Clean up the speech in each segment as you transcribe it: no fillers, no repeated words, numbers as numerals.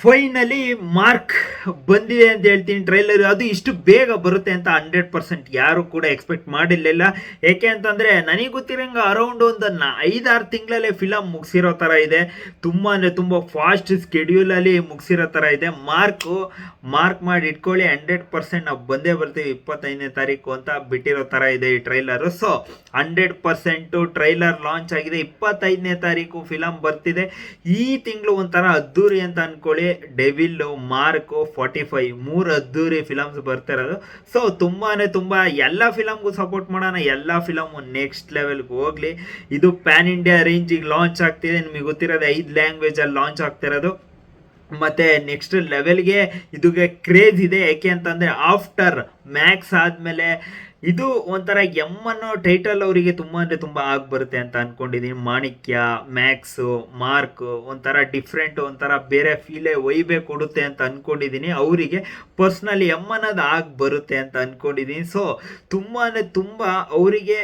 Finally mark ಬಂದಿದೆ ಅಂತ ಹೇಳ್ತೀನಿ. ಟ್ರೈಲರ್ ಅದು ಇಷ್ಟು ಬೇಗ ಬರುತ್ತೆ ಅಂತ 100% ಯಾರು ಕೂಡ ಎಕ್ಸ್ಪೆಕ್ಟ್ ಮಾಡಿರಲಿಲ್ಲ. ಏಕೆ ಅಂತಂದರೆ ನನಗೆ ಗೊತ್ತಿರೋಂಗೆ ಅರೌಂಡ್ ಒಂದು 5-6 ತಿಂಗಳಲ್ಲೇ ಫಿಲಮ್ ಮುಗಿಸಿರೋ ಥರ ಇದೆ. ತುಂಬ ಅಂದರೆ ತುಂಬ ಫಾಸ್ಟ್ ಸ್ಕೆಡ್ಯೂಲಲ್ಲಿ ಮುಗಿಸಿರೋ ಥರ ಇದೆ. ಮಾರ್ಕ್ ಮಾಡಿ ಇಟ್ಕೊಳ್ಳಿ, 100% ನಾವು ಬಂದೇ ಬರ್ತೀವಿ 25ನೇ ತಾರೀಕು ಅಂತ ಬಿಟ್ಟಿರೋ ಥರ ಇದೆ ಈ ಟ್ರೈಲರು. ಸೊ 100% ಟ್ರೈಲರ್ ಲಾಂಚ್ ಆಗಿದೆ. 25ನೇ ತಾರೀಕು ಫಿಲಮ್ ಬರ್ತಿದೆ. ಈ ತಿಂಗಳು ಒಂಥರ ಅದ್ದೂರಿ ಅಂತ ಅನ್ಕೊಳ್ಳಿ. ಡೆವಿಲ್, ಮಾರ್ಕ್, 45 3 ಅದ್ದೂರಿ ಫಿಲಮ್ಸ್ ಬರ್ತಿರೋದು. ಸೊ ತುಂಬ ಎಲ್ಲ ಫಿಲಮ್ಗೂ ಸಪೋರ್ಟ್ ಮಾಡೋಣ. ಎಲ್ಲ ಫಿಲಮು ನೆಕ್ಸ್ಟ್ ಲೆವೆಲ್ಗೆ ಹೋಗ್ಲಿ. ಇದು ಪ್ಯಾನ್ ಇಂಡಿಯಾ ರೇಂಜಿಗೆ ಲಾಂಚ್ ಆಗ್ತಿದೆ. ನಿಮಗೆ ಗೊತ್ತಿರೋದು 5 ಲ್ಯಾಂಗ್ವೇಜಲ್ಲಿ ಲಾಂಚ್ ಆಗ್ತಿರೋದು. ಮತ್ತು ನೆಕ್ಸ್ಟ್ ಲೆವೆಲ್ಗೆ ಇದಕ್ಕೆ ಕ್ರೇಜ್ ಇದೆ. ಯಾಕೆ ಅಂತಂದರೆ ಆಫ್ಟರ್ ಮ್ಯಾಕ್ಸ್ ಆದಮೇಲೆ ಇದು ಒಂಥರ ಅನ್ನೋ ಟೈಟಲ್ ಅವರಿಗೆ ತುಂಬ ಅಂದರೆ ತುಂಬ ಬರುತ್ತೆ ಅಂತ ಅಂದ್ಕೊಂಡಿದ್ದೀನಿ. ಮಾಣಿಕ್ಯ, ಮ್ಯಾಕ್ಸು, ಮಾರ್ಕ್ ಒಂಥರ ಡಿಫ್ರೆಂಟ್, ಒಂಥರ ಬೇರೆ ಫೀಲೇ ವೈಬೇ ಕೊಡುತ್ತೆ ಅಂತ ಅಂದ್ಕೊಂಡಿದ್ದೀನಿ. ಅವರಿಗೆ ಪರ್ಸ್ನಲಿ ಅನ್ನೋದು ಬರುತ್ತೆ ಅಂತ ಅಂದ್ಕೊಂಡಿದ್ದೀನಿ. ಸೊ ತುಂಬ ಅಂದರೆ ತುಂಬ ಅವರಿಗೆ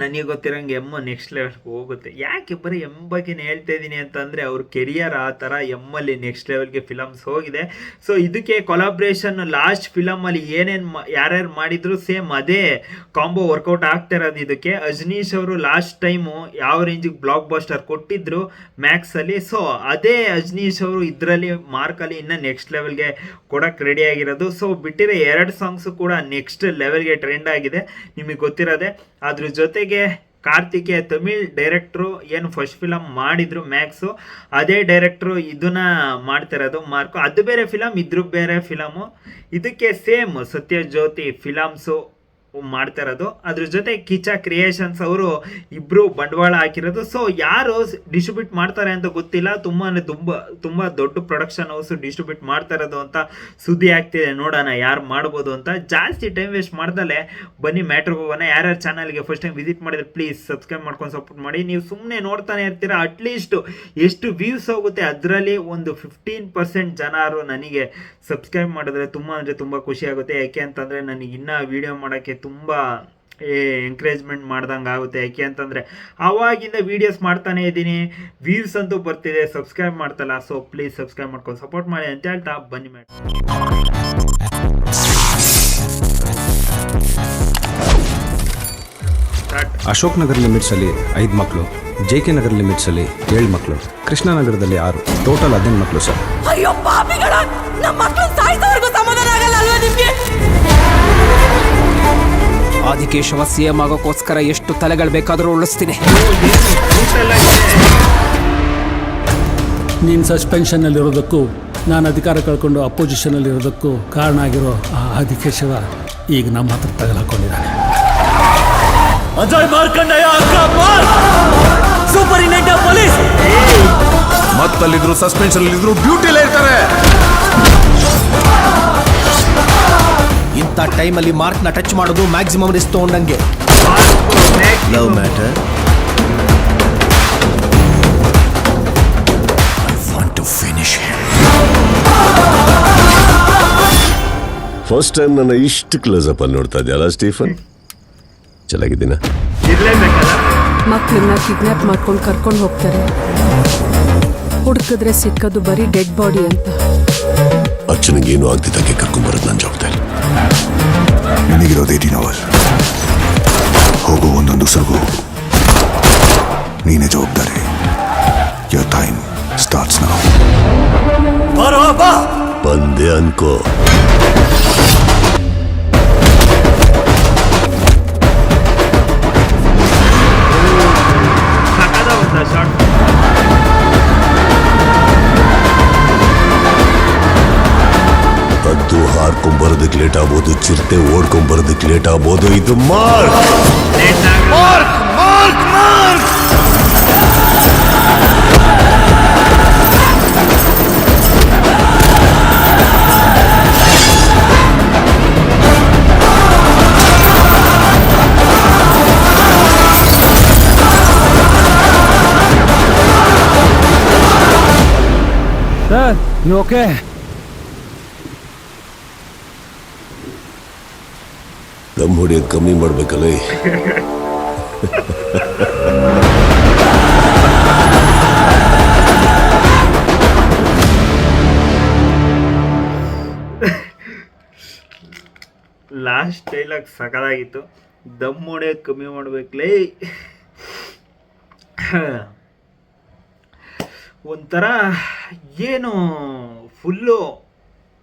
ನನಗೆ ಗೊತ್ತಿರೋಂಗೆ ನೆಕ್ಸ್ಟ್ ಲೆವೆಲ್ಗೆ ಹೋಗುತ್ತೆ. ಯಾಕೆ ಬರೀ ಬಗ್ಗೆನೇ ಹೇಳ್ತಾ ಇದ್ದೀನಿ ಅಂತಂದರೆ ಅವ್ರ ಕೆರಿಯರ್ ಆ ಥರ ಅಲ್ಲಿ ನೆಕ್ಸ್ಟ್ ಲೆವೆಲ್ಗೆ ಫಿಲಮ್ಸ್ ಹೋಗಿದೆ. ಸೊ ಇದಕ್ಕೆ ಕೊಲಾಬ್ರೇಷನ್ ಲಾಸ್ಟ್ ಫಿಲಮಲ್ಲಿ ಯಾರ್ಯಾರು ಮಾಡಿದ್ರು ಸೇಮ್ ಅದೇ ಕಾಂಬೋ ವರ್ಕೌಟ್ ಆಗ್ತಾ ಇರೋದು ಇದಕ್ಕೆ. ಅಜ್ನೀಶ್ ಅವರು ಲಾಸ್ಟ್ ಟೈಮು ಯಾವ ರೇಂಜಿಗೆ ಬ್ಲಾಕ್ ಬಸ್ಟರ್ ಕೊಟ್ಟಿದ್ರು ಮ್ಯಾಕ್ಸಲ್ಲಿ, ಸೊ ಅದೇ ಅಜ್ನೀಶ್ ಅವರು ಇದರಲ್ಲಿ ಮಾರ್ಕಲ್ಲಿ ಇನ್ನೂ ನೆಕ್ಸ್ಟ್ ಲೆವೆಲ್ಗೆ ಕೊಡೋಕ್ಕೆ ರೆಡಿ ಆಗಿರೋದು. ಸೊ ಬಿಟ್ಟಿರೋ 2 ಸಾಂಗ್ಸು ಕೂಡ ನೆಕ್ಸ್ಟ್ ಲೆವೆಲ್ಗೆ ಟ್ರೆಂಡ್ ಆಗಿದೆ, ನಿಮಗೆ ಗೊತ್ತಿರೋದೆ. ಅದ್ರ ಜೊತೆಗೆ ಕಾರ್ತಿಕೇಯ ತಮಿಳ್ ಡೈರೆಕ್ಟ್ರು ಏನು ಫಸ್ಟ್ ಫಿಲಮ್ ಮಾಡಿದ್ರು ಮ್ಯಾಕ್ಸು, ಅದೇ ಡೈರೆಕ್ಟ್ರು ಇದನ್ನ ಮಾಡ್ತಿರೋದು ಮಾರ್ಕು. ಅದು ಬೇರೆ ಫಿಲಮ್, ಇದ್ರ ಬೇರೆ ಫಿಲಮು. ಇದಕ್ಕೆ ಸೇಮ್ ಸತ್ಯಜ್ಯೋತಿ ಫಿಲಮ್ಸು ಮಾಡ್ತಿರೋದು. ಅದ್ರ ಜೊತೆ ಕಿಚ ಕ್ರಿಯೇಷನ್ಸ್ ಅವರು ಇಬ್ಬರು ಬಂಡವಾಳ ಹಾಕಿರೋದು. ಸೊ ಯಾರು ಡಿಸ್ಟ್ರಿಬ್ಯೂಟ್ ಮಾಡ್ತಾರೆ ಅಂತ ಗೊತ್ತಿಲ್ಲ. ತುಂಬ ದೊಡ್ಡ ಪ್ರೊಡಕ್ಷನ್ ಹೌಸ್ ಡಿಸ್ಟ್ರಿಬ್ಯೂಟ್ ಮಾಡ್ತಾ ಇರೋದು ಅಂತ ಸುದ್ದಿ ಆಗ್ತಿದೆ. ನೋಡೋಣ ಯಾರು ಮಾಡ್ಬೋದು ಅಂತ. ಜಾಸ್ತಿ ಟೈಮ್ ವೇಸ್ಟ್ ಮಾಡ್ದಲೆ ಬನ್ನಿ ಮ್ಯಾಟ್ರಿಗೆ ಹೋಗೋಣ. ಯಾರ್ಯಾರು ಚಾನಲ್ಗೆ ಫಸ್ಟ್ ಟೈಮ್ ವಿಸಿಟ್ ಮಾಡಿದ್ರೆ ಪ್ಲೀಸ್ ಸಬ್ಸ್ಕ್ರೈಬ್ ಮಾಡ್ಕೊಂಡು ಸಪೋರ್ಟ್ ಮಾಡಿ. ನೀವು ಸುಮ್ಮನೆ ನೋಡ್ತಾನೆ ಇರ್ತೀರಾ, ಅಟ್ಲೀಸ್ಟ್ ಎಷ್ಟು ವ್ಯೂಸ್ ಹೋಗುತ್ತೆ ಅದರಲ್ಲಿ ಒಂದು 15% ಜನರು ನನಗೆ ಸಬ್ಸ್ಕ್ರೈಬ್ ಮಾಡಿದ್ರೆ ತುಂಬ ಅಂದರೆ ತುಂಬ ಖುಷಿ ಆಗುತ್ತೆ. ಯಾಕೆ ಅಂತಂದರೆ ನನಗೆ ಇನ್ನೂ ವೀಡಿಯೋ ಮಾಡೋಕ್ಕೆ ತುಂಬ ಎಂಕರೇಜ್ಮೆಂಟ್ ಮಾಡ್ದಂಗೆ ಆಗುತ್ತೆ. ಯಾಕೆ ಅಂತಂದರೆ ಅವಾಗಿಂದ ವೀಡಿಯೋಸ್ ಮಾಡ್ತಾನೆ ಇದ್ದೀನಿ, ವ್ಯೂಸ್ ಅಂತೂ ಬರ್ತಿದೆ, ಸಬ್ಸ್ಕ್ರೈಬ್ ಮಾಡ್ತಲ್ಲ. ಸೊ ಪ್ಲೀಸ್ ಸಬ್ಸ್ಕ್ರೈಬ್ ಮಾಡ್ಕೊಂಡು ಸಪೋರ್ಟ್ ಮಾಡಿ ಅಂತ ಹೇಳ್ತಾ ಬನ್ನಿ ಮೇಡಮ್. ಅಶೋಕ್ ನಗರ್ ಲಿಮಿಟ್ಸಲ್ಲಿ 5 ಮಕ್ಕಳು, JK ನಗರ್ ಲಿಮಿಟ್ಸಲ್ಲಿ 7 ಮಕ್ಕಳು, ಕೃಷ್ಣನಗರದಲ್ಲಿ 6, ಟೋಟಲ್ 15 ಮಕ್ಕಳು ಸರ್. ಅಯ್ಯೋ ಪಾಪಿಗಳ, ನಮ್ಮ ಮಕ್ಕಳು ಸಾಯಿಸೋವರೆಗೂ ಸಮಾಧಾನ ಆಗಲ್ಲ ಅಲ್ವಾ ನಿಮಗೆ? ಆದಿಕೇಶವ CM ಆಗೋಕ್ಕೋಸ್ಕರ ಎಷ್ಟು ತಲೆಗಳು ಬೇಕಾದರೂ ಉಳಿಸ್ತೀನಿ. ನೀನು ಸಸ್ಪೆನ್ಷನ್ನಲ್ಲಿರೋದಕ್ಕೂ ನಾನು ಅಧಿಕಾರ ಕಳ್ಕೊಂಡು ಅಪೋಸಿಷನಲ್ಲಿರೋದಕ್ಕೂ ಕಾರಣ ಆಗಿರೋ ಆ ಆದಿಕೇಶವ ಈಗ ನಮ್ಮ ಹತ್ರ ತಗಲಾಕೊಂಡಿದ್ದಾನೆ. Ajay Markandayya superintendent of police ಮತ್ತಲ್ಲಿದ್ರು ಸಸ್ಪೆನ್ಷನ್ ಇದ್ರು ಡ್ಯೂಟಿಲೇ ಇರ್ತಾರೆ. ಇಂಥ ಟೈಮಲ್ಲಿ ಮಾರ್ಕ್ನ ಟಚ್ ಮಾಡೋದು ಮ್ಯಾಕ್ಸಿಮಮ್ ರಿಸ್ಕ್ ತಗೊಂಡಂಗೆ. Love matter. I want to finish him. First time ನನ್ನ ಇಷ್ಟು ಕ್ಲೋಸ್ ಅಪ್ ಅಲ್ಲಿ ನೋಡ್ತಾ ಇದೆಯಲ್ಲ ಸ್ಟೀಫನ್, ಚೆನ್ನಾಗಿದ್ದೀನ? ಮಕ್ಕಳನ್ನ ಕಿಡ್ನಾಪ್ ಮಾಡ್ಕೊಂಡು ಕರ್ಕೊಂಡು ಹೋಗ್ತಾರೆ. ಹುಡುಕಿದ್ರೆ ಸಿಕ್ಕದು ಬರೀ ಡೆಡ್ ಬಾಡಿ ಅಂತ. ಅಚ್ಚನಿಗೆ ಏನು ಆಗ್ತಿದ್ದಕ್ಕೆ ಕರ್ಕೊಂಡ್ಬರೋದು ನನ್ನ ಜವಾಬ್ದಾರಿ. ನನಗಿರೋದು 18 hours. ಹೋಗೋ ಒಂದೊಂದು ಸರ್ಗು ನೀನೇ ಜವಾಬ್ದಾರಿ. Your time starts now. ಬಂದೆ ಅನ್ಕೋ. ಅದು ಹಾರ್ಕೊಂಬರೋದಕ್ಕೆ ಲೇಟ್ ಆಗ್ಬೋದು, ಚಿರತೆ ಓಡ್ಕೊಂಬರೋದಕ್ಕೆ ಲೇಟ್ ಆಗ್ಬೋದು. ಇದು ಮಾರ್ಕ್. Sir, you okay? ದಮ್ ಹೊಡಿಯೋದು ಕಮ್ಮಿ ಮಾಡ್ಬೇಕಲ್ಲ. Last dialogue ಸಕದಾಗಿತ್ತು. ದಮ್ ಹೊಡೆಯೋದು ಕಮ್ಮಿ ಮಾಡ್ಬೇಕಲೇ. ಒಂಥರ ಏನು ಫುಲ್ಲು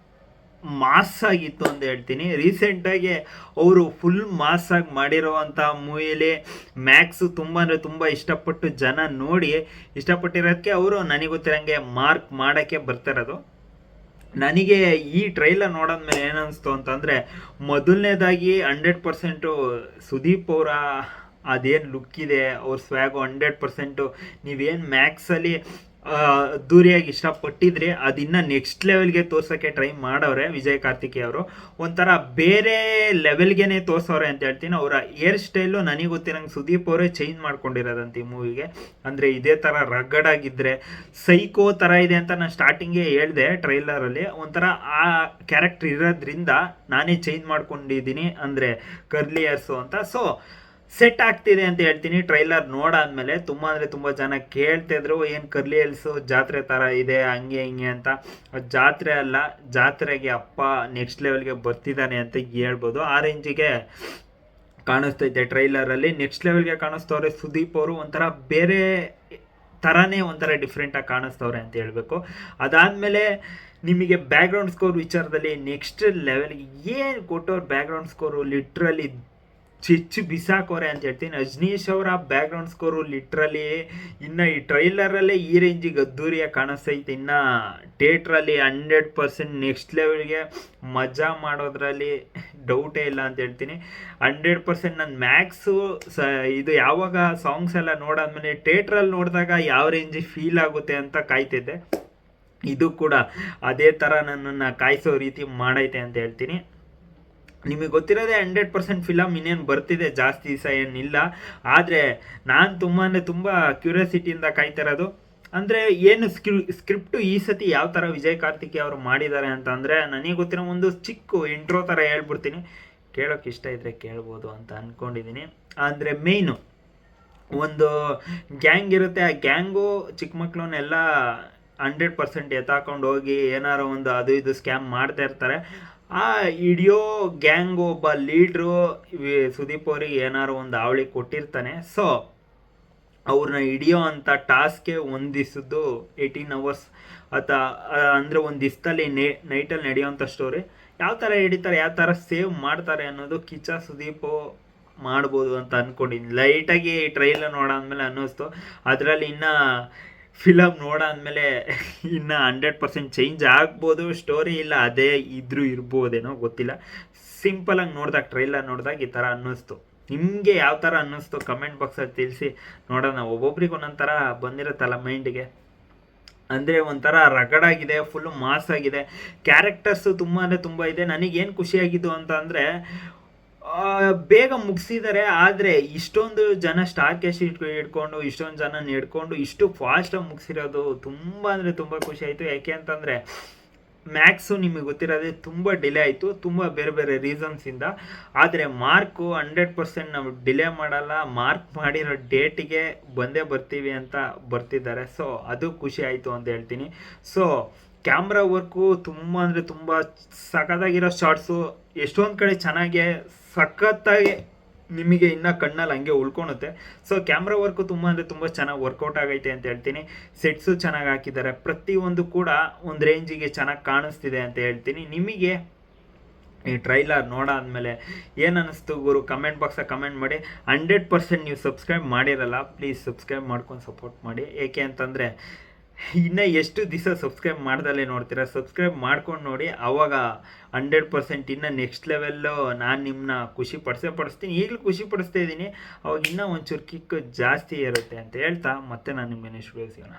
ಮಾಸ್ ಆಗಿತ್ತು ಅಂತ ಹೇಳ್ತೀನಿ. ರೀಸೆಂಟಾಗಿ ಅವರು ಫುಲ್ ಮಾಸ್ ಆಗಿ ಮಾಡಿರೋವಂಥ ಮೂವಿಲಿ ಮ್ಯಾಕ್ಸು ತುಂಬ ಅಂದರೆ ತುಂಬ ಇಷ್ಟಪಟ್ಟು ಜನ ನೋಡಿ ಇಷ್ಟಪಟ್ಟಿರೋದಕ್ಕೆ ಅವರು ನನಗೆ ಗೊತ್ತಿರೋಂಗೆ ಮಾರ್ಕ್ ಮಾಡೋಕ್ಕೆ ಬರ್ತಿರೋದು. ನನಗೆ ಈ ಟ್ರೈಲರ್ ನೋಡೋದ್ಮೇಲೆ ಏನನ್ನಿಸ್ತು ಅಂತಂದರೆ, ಮೊದಲನೇದಾಗಿ 100% ಸುದೀಪ್ ಅವರ ಅದೇನು ಲುಕ್ ಇದೆ, ಅವ್ರ ಸ್ವ್ಯಾಗು 100% ನೀವೇನು ಮ್ಯಾಕ್ಸಲ್ಲಿ ಅದ್ದೂರಿಯಾಗಿ ಇಷ್ಟಪಟ್ಟಿದ್ರೆ ಅದಿನ್ನ ನೆಕ್ಸ್ಟ್ ಲೆವೆಲ್ಗೆ ತೋರ್ಸೋಕ್ಕೆ ಟ್ರೈ ಮಾಡವ್ರೆ ವಿಜಯ್ ಕಾರ್ತಿಕೇಯ ಅವರು. ಒಂಥರ ಬೇರೆ ಲೆವೆಲ್ಗೆ ತೋರ್ಸವ್ರೆ ಅಂತ ಹೇಳ್ತೀನಿ. ಅವರ ಹೇರ್ ಸ್ಟೈಲು ನನಗೆ ಗೊತ್ತಿರಂಗೆ ಸುದೀಪ್ ಅವರೇ ಚೇಂಜ್ ಮಾಡ್ಕೊಂಡಿರೋದಂತ ಈ ಮೂವಿಗೆ. ಅಂದರೆ ಇದೇ ಥರ ರಗ್ಗಡಾಗಿದ್ದರೆ ಸೈಕೋ ಥರ ಇದೆ ಅಂತ ನಾನು ಸ್ಟಾರ್ಟಿಂಗೇ ಹೇಳಿದೆ ಟ್ರೈಲರಲ್ಲಿ. ಒಂಥರ ಆ ಕ್ಯಾರೆಕ್ಟರ್ ಇರೋದ್ರಿಂದ ನಾನೇ ಚೇಂಜ್ ಮಾಡ್ಕೊಂಡಿದ್ದೀನಿ, ಅಂದರೆ ಕರ್ಲಿ ಹೇರ್ಸು ಅಂತ. ಸೊ ಸೆಟ್ ಆಗ್ತಿದೆ ಅಂತ ಹೇಳ್ತೀನಿ ಟ್ರೈಲರ್ ನೋಡಾದ್ಮೇಲೆ. ತುಂಬ ಅಂದರೆ ತುಂಬ ಜನ ಕೇಳ್ತಿದ್ರು, ಏನು ಕರ್ಲಿ ಹೇರ್ಸು ಜಾತ್ರೆ ಥರ ಇದೆ ಹಂಗೆ ಹಿಂಗೆ ಅಂತ. ಜಾತ್ರೆ ಅಲ್ಲ, ಜಾತ್ರೆಗೆ ಅಪ್ಪ ನೆಕ್ಸ್ಟ್ ಲೆವೆಲ್ಗೆ ಬರ್ತಿದ್ದಾನೆ ಅಂತ ಹೇಳ್ಬೋದು. ಆ ರೇಂಜಿಗೆ ಕಾಣಿಸ್ತೈತೆ ಟ್ರೈಲರಲ್ಲಿ. ನೆಕ್ಸ್ಟ್ ಲೆವೆಲ್ಗೆ ಕಾಣಿಸ್ತವ್ರೆ ಸುದೀಪ್ ಅವರು. ಒಂಥರ ಬೇರೆ ಥರನೇ ಒಂಥರ ಡಿಫ್ರೆಂಟಾಗಿ ಕಾಣಿಸ್ತವ್ರೆ ಅಂತ ಹೇಳಬೇಕು. ಅದಾದಮೇಲೆ ನಿಮಗೆ ಬ್ಯಾಕ್ಗ್ರೌಂಡ್ ಸ್ಕೋರ್ ವಿಚಾರದಲ್ಲಿ ನೆಕ್ಸ್ಟ್ ಲೆವೆಲ್ಗೆ ಏನು ಕೊಟ್ಟವ್ರು ಬ್ಯಾಕ್ಗ್ರೌಂಡ್ ಸ್ಕೋರು ಲಿಟ್ರಲಿ ಚಿಚ್ಚು ಬಿಸಾಕೋರೆ ಅಂತ ಹೇಳ್ತೀನಿ. ಅಜ್ನೀಶ್ ಅವರ ಬ್ಯಾಕ್ಗ್ರೌಂಡ್ ಸ್ಕೋರು ಲಿಟ್ರಲಿ ಇನ್ನು ಈ ಟ್ರೈಲರಲ್ಲೇ ಈ ರೇಂಜಿಗೆ ಅದ್ದೂರಿಯಾಗಿ ಕಾಣಿಸ್ತೈತೆ. ಇನ್ನು ಥಿಯೇಟ್ರಲ್ಲಿ 100% ನೆಕ್ಸ್ಟ್ ಲೆವೆಲ್ಗೆ ಮಜಾ ಮಾಡೋದ್ರಲ್ಲಿ ಡೌಟೇ ಇಲ್ಲ ಅಂತ ಹೇಳ್ತೀನಿ. 100% ನನ್ನ ಮ್ಯಾಕ್ಸು ಇದು ಯಾವಾಗ ಸಾಂಗ್ಸ್ ಎಲ್ಲ ನೋಡಾದ್ಮೇಲೆ ಥಿಯೇಟ್ರಲ್ಲಿ ನೋಡಿದಾಗ ಯಾವ ರೇಂಜಿಗೆ ಫೀಲ್ ಆಗುತ್ತೆ ಅಂತ ಕಾಯ್ತಿದ್ದೆ. ಇದು ಕೂಡ ಅದೇ ಥರ ನನ್ನನ್ನು ಕಾಯಿಸೋ ರೀತಿ ಮಾಡೈತೆ ಅಂತ ಹೇಳ್ತೀನಿ. ನಿಮಗೆ ಗೊತ್ತಿರೋದೇ 100% ಫಿಲಮ್ ಇನ್ನೇನು ಬರ್ತಿದೆ, ಜಾಸ್ತಿ ದಿವಸ ಏನಿಲ್ಲ. ಆದರೆ ನಾನು ತುಂಬ ಅಂದರೆ ತುಂಬ ಕ್ಯೂರಿಯಾಸಿಟಿಯಿಂದ ಕಾಯ್ತಿರೋದು ಅಂದರೆ ಏನು ಸ್ಕ್ರಿಪ್ಟು ಈ ಸತಿ ಯಾವ ಥರ ವಿಜಯ್ ಕಾರ್ತಿಕೇಯ ಅವರು ಮಾಡಿದ್ದಾರೆ ಅಂತ. ಅಂದರೆ ನನಗೆ ಗೊತ್ತಿರೋ ಒಂದು ಚಿಕ್ಕ ಇಂಟ್ರೋ ಥರ ಹೇಳ್ಬಿಡ್ತೀನಿ, ಕೇಳೋಕ್ಕೆ ಇಷ್ಟ ಇದ್ದರೆ ಕೇಳ್ಬೋದು ಅಂತ ಅಂದ್ಕೊಂಡಿದ್ದೀನಿ. ಅಂದರೆ ಮೇಯ್ನು ಒಂದು ಗ್ಯಾಂಗ್ ಇರುತ್ತೆ, ಆ ಗ್ಯಾಂಗು ಚಿಕ್ಕ ಮಕ್ಕಳನ್ನೆಲ್ಲ 100% ಎತ್ತಾಕೊಂಡು ಹೋಗಿ ಏನಾರು ಒಂದು ಅದು ಇದು ಸ್ಕ್ಯಾಮ್ ಮಾಡ್ತಾ ಇರ್ತಾರೆ. ಆ ಹಿಡಿಯೋ ಗ್ಯಾಂಗ್ ಒಬ್ಬ ಲೀಡ್ರು ಸುದೀಪ್ ಅವ್ರಿಗೆ ಏನಾರು ಒಂದು ಅವಳಿ ಕೊಟ್ಟಿರ್ತಾನೆ. ಸೊ ಅವ್ರನ್ನ ಹಿಡಿಯೋ ಅಂಥ ಟಾಸ್ಕ್ಗೆ ಒಂದು ದಿವಸದ್ದು 18 hours ಅಂದರೆ ಒಂದು ದಿವಸದಲ್ಲಿ ನೈಟಲ್ಲಿ ನಡೆಯೋವಂಥ ಸ್ಟೋರಿ. ಯಾವ ಥರ ಹಿಡಿತಾರೆ, ಯಾವ ಥರ ಸೇವ್ ಮಾಡ್ತಾರೆ ಅನ್ನೋದು ಕಿಚ್ಚ ಸುದೀಪು ಮಾಡ್ಬೋದು ಅಂತ ಅಂದ್ಕೊಂಡಿದ್ದೀನಿ. ಲೈಟಾಗಿ ಟ್ರೈಲರ್ ನೋಡಾದ್ಮೇಲೆ ಅನ್ನಿಸ್ತು. ಅದರಲ್ಲಿ ಇನ್ನು ಫಿಲಮ್ ನೋಡಾದ್ಮೇಲೆ ಇನ್ನು 100% ಚೇಂಜ್ ಆಗ್ಬೋದು ಸ್ಟೋರಿ, ಇಲ್ಲ ಅದೇ ಇದ್ರೂ ಇರ್ಬೋದೇನೋ ಗೊತ್ತಿಲ್ಲ. ಸಿಂಪಲಾಗಿ ನೋಡಿದಾಗ ಟ್ರೈಲರ್ ನೋಡಿದಾಗ ಈ ಥರ ಅನ್ನಿಸ್ತು. ನಿಮಗೆ ಯಾವ ಥರ ಅನ್ನಿಸ್ತು ಕಮೆಂಟ್ ಬಾಕ್ಸಲ್ಲಿ ತಿಳಿಸಿ ನೋಡೋಣ. ಒಬ್ಬೊಬ್ರಿಗೆ ಒಂದೊಂದು ಥರ ಬಂದಿರುತ್ತಲ್ಲ ಮೈಂಡಿಗೆ. ಅಂದರೆ ಒಂಥರ ರಗಡಾಗಿದೆ, ಫುಲ್ಲು ಮಾಸ್ ಆಗಿದೆ, ಕ್ಯಾರೆಕ್ಟರ್ಸು ತುಂಬ ಅಂದರೆ ತುಂಬ ಇದೆ. ನನಗೇನು ಖುಷಿಯಾಗಿದ್ದು ಅಂತ ಅಂದರೆ ಬೇಗ ಮುಗಿಸಿದ್ದಾರೆ. ಆದರೆ ಇಷ್ಟೊಂದು ಜನ ಸ್ಟಾರ್ ಕ್ಯಾಶ್ ಹಿಡ್ಕೊಂಡು ಇಷ್ಟೊಂದು ಜನ ಹಿಡ್ಕೊಂಡು ಇಷ್ಟು ಫಾಸ್ಟಾಗಿ ಮುಗಿಸಿರೋದು ತುಂಬ ಅಂದರೆ ತುಂಬ ಖುಷಿ ಆಯಿತು. ಯಾಕೆ ಅಂತಂದರೆ ಮ್ಯಾಕ್ಸು ನಿಮಗೆ ಗೊತ್ತಿರೋದೇ ತುಂಬ ಡಿಲೇ ಆಯಿತು, ತುಂಬ ಬೇರೆ ಬೇರೆ ರೀಸನ್ಸಿಂದ. ಆದರೆ ಮಾರ್ಕು 100% ನಾವು ಡಿಲೇ ಮಾಡಲ್ಲ, ಮಾರ್ಕ್ ಮಾಡಿರೋ ಡೇಟಿಗೆ ಬಂದೇ ಬರ್ತೀವಿ ಅಂತ ಬರ್ತಿದ್ದಾರೆ. ಸೊ ಅದು ಖುಷಿ ಆಯಿತು ಅಂತ ಹೇಳ್ತೀನಿ. ಸೊ ಕ್ಯಾಮ್ರಾ ವರ್ಕು ತುಂಬ ಅಂದರೆ ತುಂಬ ಸಖತ್ತಾಗಿರೋ ಶಾರ್ಟ್ಸು, ಎಷ್ಟೊಂದು ಕಡೆ ಚೆನ್ನಾಗೆ ಸಖತ್ತಾಗಿ ನಿಮಗೆ ಇನ್ನೂ ಕಣ್ಣಲ್ಲಿ ಹಂಗೆ ಉಳ್ಕೊಳುತ್ತೆ. ಸೊ ಕ್ಯಾಮ್ರಾ ವರ್ಕು ತುಂಬ ಅಂದರೆ ತುಂಬ ಚೆನ್ನಾಗಿ ವರ್ಕೌಟ್ ಆಗೈತೆ ಅಂತ ಹೇಳ್ತೀನಿ. ಸೆಟ್ಸು ಚೆನ್ನಾಗಿ ಹಾಕಿದ್ದಾರೆ, ಪ್ರತಿಯೊಂದು ಕೂಡ ಒಂದು ರೇಂಜಿಗೆ ಚೆನ್ನಾಗಿ ಕಾಣಿಸ್ತಿದೆ ಅಂತ ಹೇಳ್ತೀನಿ. ನಿಮಗೆ ಈ ಟ್ರೈಲರ್ ನೋಡಾದ್ಮೇಲೆ ಏನು ಅನ್ನಿಸ್ತು ಗುರು ಕಮೆಂಟ್ ಬಾಕ್ಸಾಗ ಕಮೆಂಟ್ ಮಾಡಿ. 100% ನೀವು ಸಬ್ಸ್ಕ್ರೈಬ್ ಮಾಡಿರಲ್ಲ, ಪ್ಲೀಸ್ ಸಬ್ಸ್ಕ್ರೈಬ್ ಮಾಡ್ಕೊಂಡು ಸಪೋರ್ಟ್ ಮಾಡಿ. ಏಕೆ ಅಂತಂದರೆ ಇನ್ನು ಎಷ್ಟು ದಿವಸ ಸಬ್ಸ್ಕ್ರೈಬ್ ಮಾಡ್ದಲ್ಲೇ ನೋಡ್ತೀರಾ, ಸಬ್ಸ್ಕ್ರೈಬ್ ಮಾಡ್ಕೊಂಡು ನೋಡಿ. ಆವಾಗ 100% ಇನ್ನು ನೆಕ್ಸ್ಟ್ ಲೆವೆಲ್ಲು ನಾನು ನಿಮ್ಮನ್ನ ಖುಷಿ ಪಡಿಸ್ತೀನಿ. ಈಗಲೂ ಖುಷಿ ಪಡಿಸ್ತಾ ಇದ್ದೀನಿ, ಅವಾಗ ಇನ್ನೂ ಒಂಚೂರು ಕಿಕ್ ಜಾಸ್ತಿ ಇರುತ್ತೆ ಅಂತ ಹೇಳ್ತಾ ಮತ್ತೆ ನಾನು ನಿಮಗೆ ನೆಕ್ಸ್ಟ್ ವಿಡಿಯೋ ಸಿಗೋಣ.